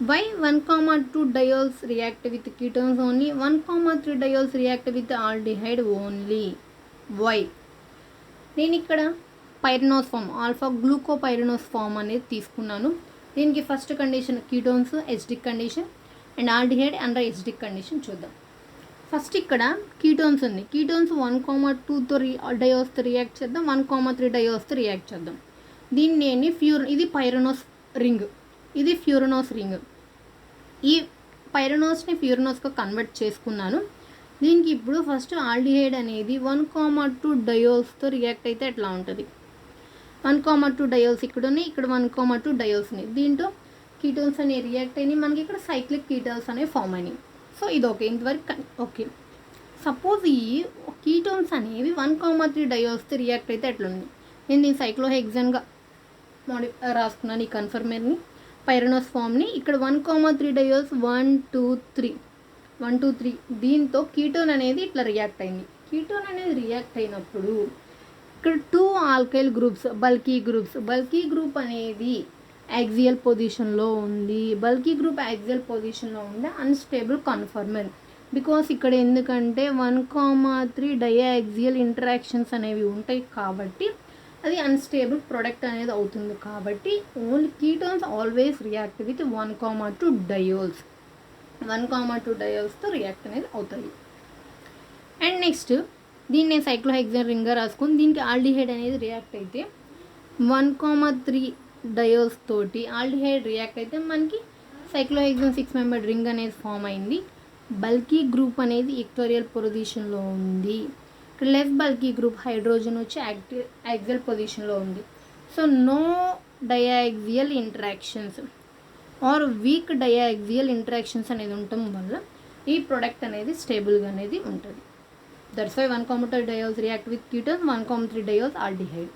Why 1,2 diols react with ketones only? 1,3 diols react with aldehyde only. Why? నేను ఇక్కడ pyranose form alpha గ్లూకోపైరనోస్ form అనేది తీసుకున్నాను. దీనికి first condition ketones acidic condition and aldehyde under acidic condition చూద్దాం. First ఇక్కడ ketones ఉంది. Ketones 1,2తో డయోస్తో react చేద్దాం, 1,3 డయోస్తో react చేద్దాం. దీన్ని నేను ఇది పైరనోస్ రింగ్, ఇది ఫ్యూరనోస్ రింగ్. ఈ పైరనోస్ని ఫ్యూరనోస్గా కన్వర్ట్ చేసుకున్నాను. దీనికి ఇప్పుడు ఫస్ట్ ఆల్డిహైడ్ అనేది 1,2 డయోల్స్తో రియాక్ట్ అయితే ఎట్లా ఉంటుంది? 1,2 డయోల్స్ ఇక్కడ ఉన్నాయి, ఇక్కడ 1,2 డయోల్స్ ఉన్నాయి. దీంట్లో కీటోన్స్ అనేవి రియాక్ట్ అయినాయి, మనకి ఇక్కడ సైక్లిక్ కీటోన్స్ అనేవి ఫామ్ అయినాయి. సో ఇది ఓకే, ఇంతవరకు ఓకే. సపోజ్ ఈ కీటోన్స్ అనేవి 1,3 డయోల్స్తో రియాక్ట్ అయితే ఎట్లుంది? నేను దీన్ని సైక్లోహెక్సాన్గా రాసుకున్నాను ఈ కన్ఫర్మర్ని, పైరనోస్ ఫామ్ని. ఇక్కడ 1,3 డయోల్స్ 1 2 3 దీంతో కీటోన్ అనేది ఇట్లా రియాక్ట్ అయింది. కీటోన్ అనేది రియాక్ట్ అయినప్పుడు ఇక్కడ 2 ఆల్కైల్ గ్రూప్స్, బల్కీ గ్రూప్ అనేది యాక్సియల్ పొజిషన్లో ఉంది. బల్కీ గ్రూప్ యాక్సియల్ పొజిషన్లో ఉండే అన్స్టేబుల్ కన్ఫర్మర్. బికాస్ ఇక్కడ ఎందుకంటే 1,3 డయాక్సియల్ ఇంటరాక్షన్స్ అనేవి ఉంటాయి కాబట్టి అది అన్స్టేబుల్ ప్రొడక్ట్ అనేది అవుతుంది. కాబట్టి only ketones always react with 1,2 diols. 1,2 డయోల్స్తో రియాక్ట్ అనేది అవుతాయి. అండ్ నెక్స్ట్ దీన్ని నేను సైక్లోహెక్సాన్ రింగ్గా రాసుకొని దీనికి ఆల్డిహైడ్ అనేది రియాక్ట్ అయితే 1,3 డయోల్స్ తోటి ఆల్డిహైడ్ రియాక్ట్ అయితే మనకి సైక్లోహెక్సాన్ 6 మెంబర్ రింగ్ అనేది ఫామ్ అయింది. బల్కీ గ్రూప్ అనేది ఈక్వటోరియల్ పొజిషన్లో ఉంది. ఇక్కడ లెస్ బల్కీ గ్రూప్ హైడ్రోజన్ వచ్చి యాక్సియల్ పొజిషన్లో ఉంది. So no diaxial interactions or weak diaxial interactions అనేది ఉండటం వల్ల ఈ ప్రోడక్ట్ అనేది స్టేబుల్గా అనేది ఉంటుంది. That's why 1,2 diols react with ketones, 1,3 diols aldehyde.